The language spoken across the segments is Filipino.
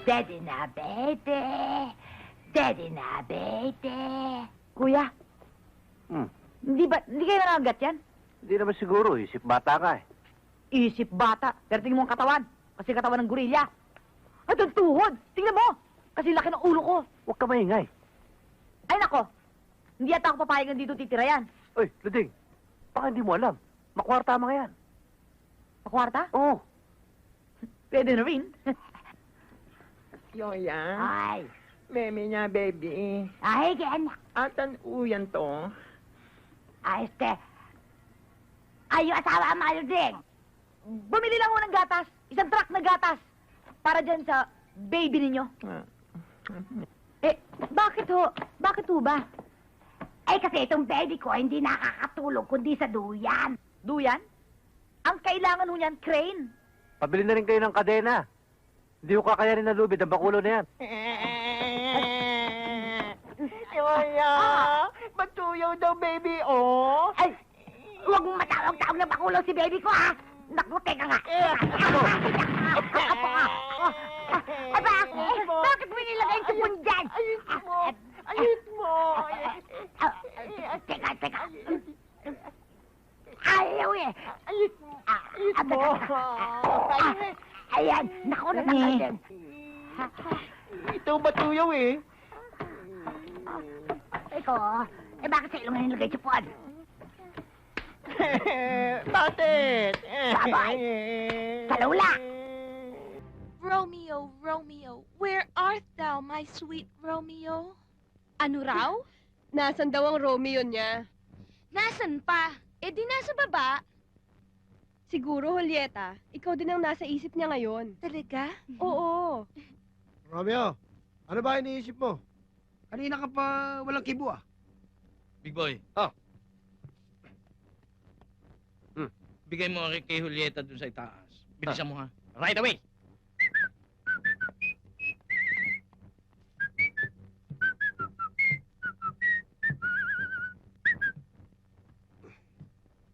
Daddy na, baby. Daddy na, baby. Kuya, Hmm. hindi kayo nangagat yan? Hindi naman siguro. Isip bata ka eh. Isip bata. Pero tingnan mo ang katawan. Kasi katawan ng gorilla. At ang tuhod. Tingnan mo. Kasi laki ng ulo ko. Huwag ka maingay. Ay nako. Hindi yata ako papayag na dito titira yan. Uy, Luding. Baka hindi mo alam. Makwarta mga yan. Pakwarta? Oo. Pwede na rin. Yoya, Ay. meme niya, baby. Ay, gan. Atan uyan to. Ay, Ay, yung asawa ang din. Bumili lang ho ng gatas. Isang truck na gatas. Para dyan sa baby ninyo. Eh, bakit ho? Bakit ho ba? Ay, kasi itong baby ko hindi nakakatulog kundi sa duyan. Duyan? Ang kailangan ho niyan, crane. Pabili na rin kayo ng kadena. Hindi ko kakayanin na lubid ang bakulo na yan. Yoya, matuyaw daw, baby, oh. Ay, huwag mong matawag-tawag na bakulong si baby ko, ha? Naku, teka nga. Bakit mo nilagay yung tupon dyan? Ayos mo. Ayos mo. Teka. Ayaw eh. Ayos mo. Ayos mo. Ayan, naku, natanggal din. Ito matuyaw eh. Ikaw, bakit sa ilong na nilagay yung tupon? Bakit? Sabay. Sa lula. Romeo, Romeo, where art thou, my sweet Romeo? Ano raw? Nasaan daw ang Romeo niya? Nasaan pa? Eh di nasa baba. Siguro, Julieta, ikaw din ang nasa isip niya ngayon. Talaga? Oo. Romeo, ano ba iniisip mo? Kanina ka pa walang kibo ah. Big boy. Oh. Bigay mo kay Julieta dun sa itaas. Bilisan mo ha. Right away!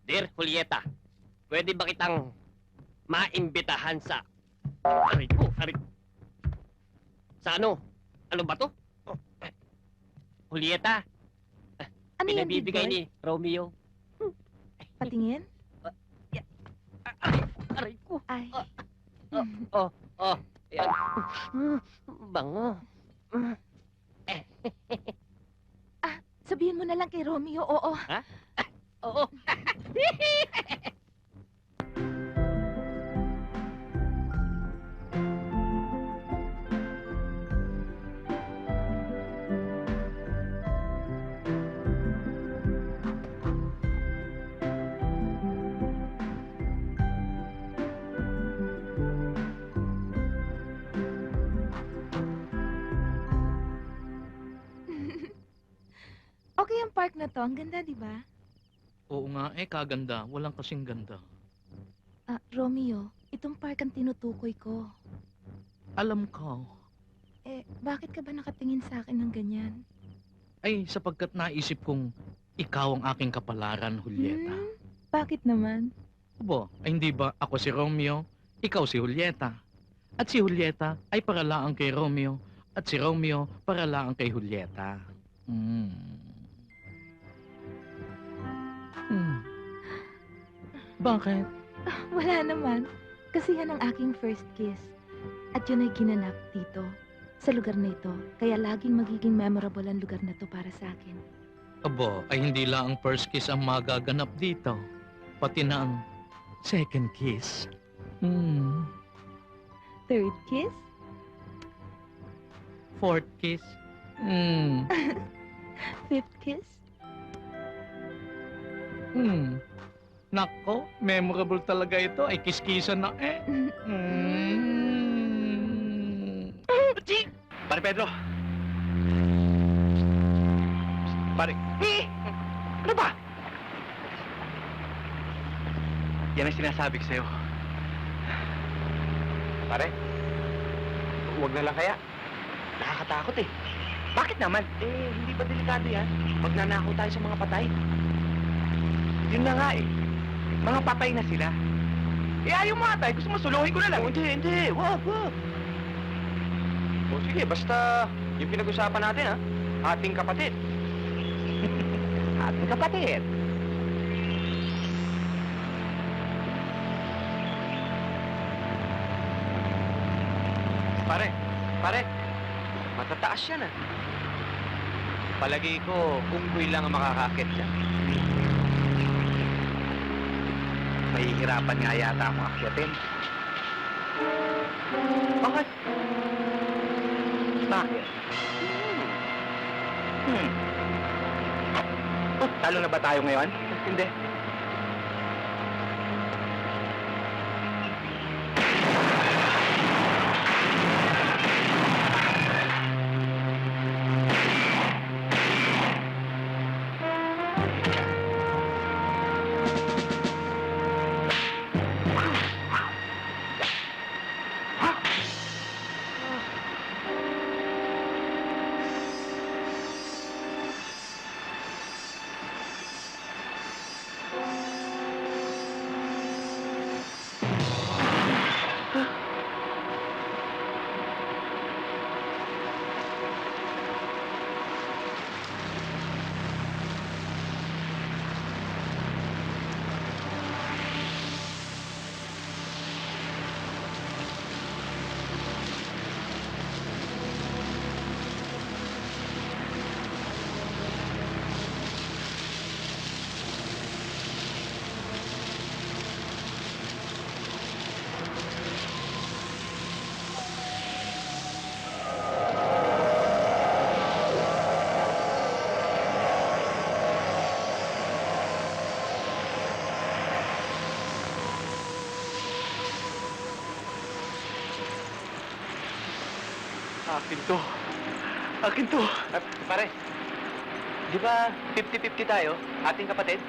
Dear Julieta, pwede ba kitang maimbitahan sa... Aray ko, aray... Sa ano? Ano ba to? Julieta, Ano yan, big pinabibigay boy? ni Romeo. Patingin? Aray ko. Ay. Oh, yan. Bango. Sabihin mo na lang kay Romeo, oo. Oo. Okay ang park na to. Ang ganda, di ba? Oo nga kaganda. Walang kasing ganda. Romeo, itong park ang tinutukoy ko. Alam ko. Eh, bakit ka ba nakatingin sa akin ng ganyan? Ay, sapagkat naisip kong ikaw ang aking kapalaran, Julieta. Bakit naman? Abo, ay hindi ba ako si Romeo, ikaw si Julieta. At si Julieta ay paralaan kay Romeo, at si Romeo paralaan kay Julieta. Bakit? Wala naman. Kasi yan ang aking first kiss. At yun ay ginanap dito, sa lugar na ito. Kaya laging magiging memorable ang lugar na to para sa akin. Abo, ay hindi lang ang first kiss ang magaganap dito. Pati na ang second kiss. Third kiss? Fourth kiss. Fifth kiss? Nako, memorable talaga ito. Ay kiskisan na eh. Pare Pedro! Pare! Ano ba? Yan ang sinasabi ko sa'yo. Pare, huwag na lang kaya. Nakakatakot eh. Bakit naman? Eh, hindi ba delikado yan? Pag nanakaw tayo sa mga patay. Yun na nga eh. Mga patay na sila. Eh, ayaw mo atay. Gusto mo suluhin ko na lang. Hindi. Wag. O sige, basta yung pinag-usapan natin, ha? Ating kapatid. Ating kapatid. Pare, matataas yan, ah. Palagi ko, unggoy lang ang makakakit dyan. Mahihirapan nga yata akong akyatin. Bakit? Bakit? Oh, talo na ba tayo ngayon? Hindi. Akin to. Akin to. Pare, di ba 50-50 tayo, ating kapatid?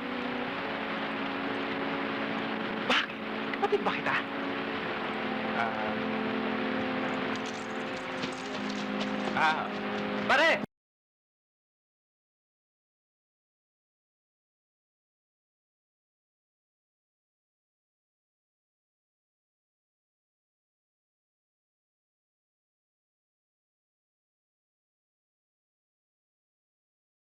Bakit? Kapatid ba kita? Pare!